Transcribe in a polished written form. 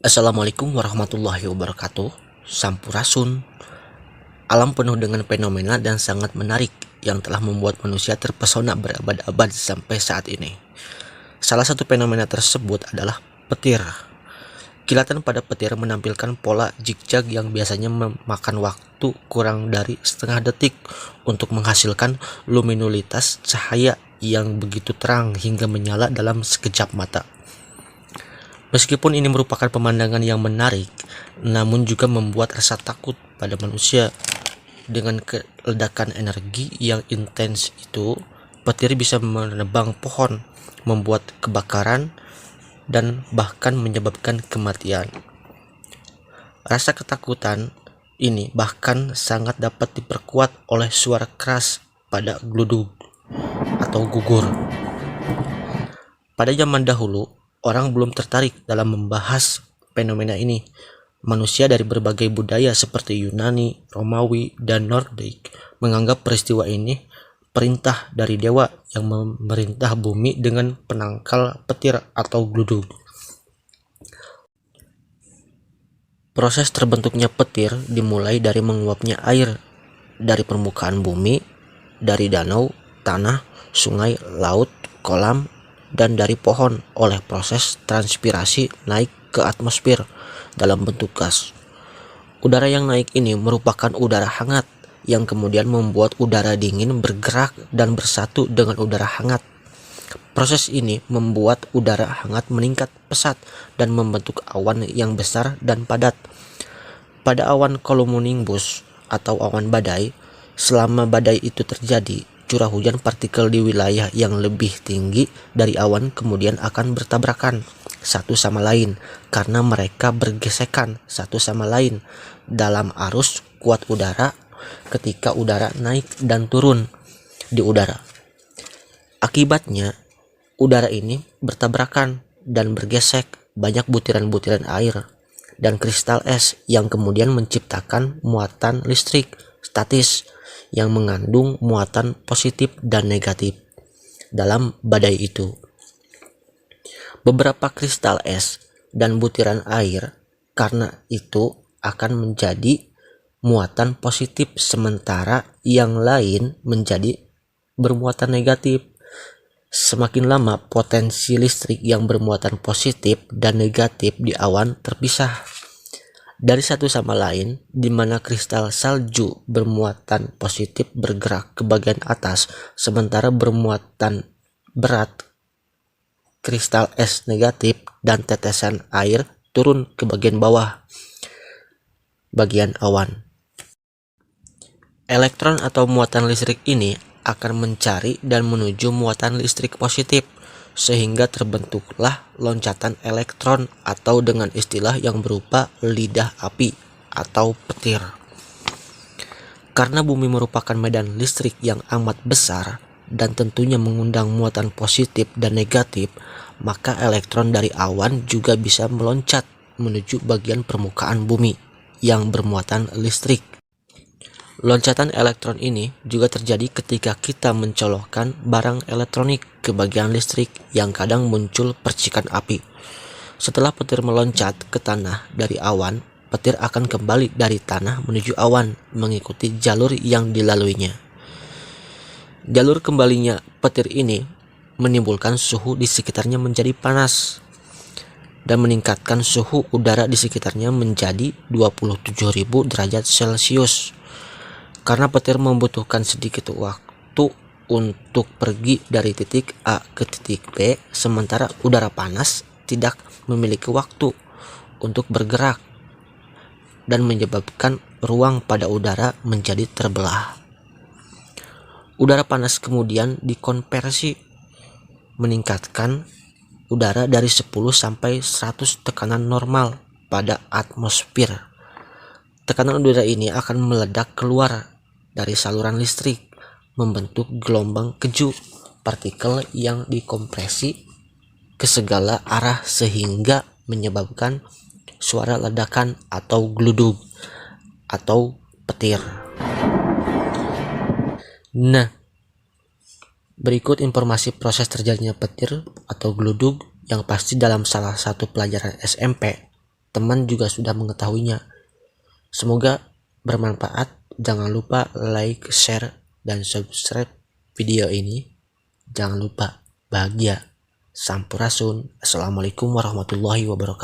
Assalamualaikum warahmatullahi wabarakatuh. Sampurasun. Alam penuh dengan fenomena dan sangat menarik yang telah membuat manusia terpesona berabad-abad sampai saat ini. Salah satu fenomena tersebut adalah petir. Kilatan pada petir menampilkan pola zigzag yang biasanya memakan waktu kurang dari setengah detik untuk menghasilkan luminulitas cahaya yang begitu terang hingga menyala dalam sekejap mata. Meskipun ini merupakan pemandangan yang menarik, namun juga membuat rasa takut pada manusia. Dengan ledakan energi yang intens itu, petir bisa menebang pohon, membuat kebakaran, dan bahkan menyebabkan kematian. Rasa ketakutan ini bahkan sangat dapat diperkuat oleh suara keras pada gludug atau gugur. Pada zaman dahulu, orang belum tertarik dalam membahas fenomena ini. Manusia dari berbagai budaya seperti Yunani, Romawi, dan Nordik menganggap peristiwa ini perintah dari dewa yang memerintah bumi dengan penangkal petir atau gludug. Proses terbentuknya petir dimulai dari menguapnya air dari permukaan bumi, dari danau, tanah, sungai, laut, kolam, dan dari pohon oleh proses transpirasi naik ke atmosfer dalam bentuk gas. Udara yang naik ini merupakan udara hangat yang kemudian membuat udara dingin bergerak dan bersatu dengan udara hangat. Proses ini membuat udara hangat meningkat pesat dan membentuk awan yang besar dan padat. Pada awan cumulonimbus atau awan badai, selama badai itu terjadi, curah hujan partikel di wilayah yang lebih tinggi dari awan kemudian akan bertabrakan satu sama lain karena mereka bergesekan satu sama lain dalam arus kuat udara ketika udara naik dan turun di udara. Akibatnya, udara ini bertabrakan dan bergesek banyak butiran-butiran air dan kristal es yang kemudian menciptakan muatan listrik statis yang mengandung muatan positif dan negatif dalam badai itu. Beberapa kristal es dan butiran air karena itu akan menjadi muatan positif sementara yang lain menjadi bermuatan negatif. Semakin lama potensi listrik yang bermuatan positif dan negatif di awan terpisah dari satu sama lain, di mana kristal salju bermuatan positif bergerak ke bagian atas sementara bermuatan berat kristal es negatif dan tetesan air turun ke bagian bawah bagian awan. Elektron atau muatan listrik ini akan mencari dan menuju muatan listrik positif sehingga terbentuklah loncatan elektron atau dengan istilah yang berupa lidah api atau petir. Karena bumi merupakan medan listrik yang amat besar dan tentunya mengundang muatan positif dan negatif, maka elektron dari awan juga bisa meloncat menuju bagian permukaan bumi yang bermuatan listrik. Loncatan elektron ini juga terjadi ketika kita mencolokkan barang elektronik ke bagian listrik yang kadang muncul percikan api. Setelah petir meloncat ke tanah dari awan, petir akan kembali dari tanah menuju awan mengikuti jalur yang dilaluinya. Jalur kembalinya petir ini menimbulkan suhu di sekitarnya menjadi panas dan meningkatkan suhu udara di sekitarnya menjadi 27.000 derajat Celcius. Karena petir membutuhkan sedikit waktu untuk pergi dari titik A ke titik B, sementara udara panas tidak memiliki waktu untuk bergerak dan menyebabkan ruang pada udara menjadi terbelah. Udara panas kemudian dikonversi meningkatkan udara dari 10 sampai 100 tekanan normal pada atmosfer. Tekanan udara ini akan meledak keluar dari saluran listrik, membentuk gelombang keju partikel yang dikompresi ke segala arah sehingga menyebabkan suara ledakan atau gludug atau petir. Nah, Berikut informasi proses terjadinya petir atau gludug yang pasti dalam salah satu pelajaran SMP. Teman juga sudah mengetahuinya. Semoga bermanfaat. Jangan lupa like, share, dan subscribe video ini. Jangan lupa bahagia. Sampurasun. Assalamualaikum warahmatullahi wabarakatuh.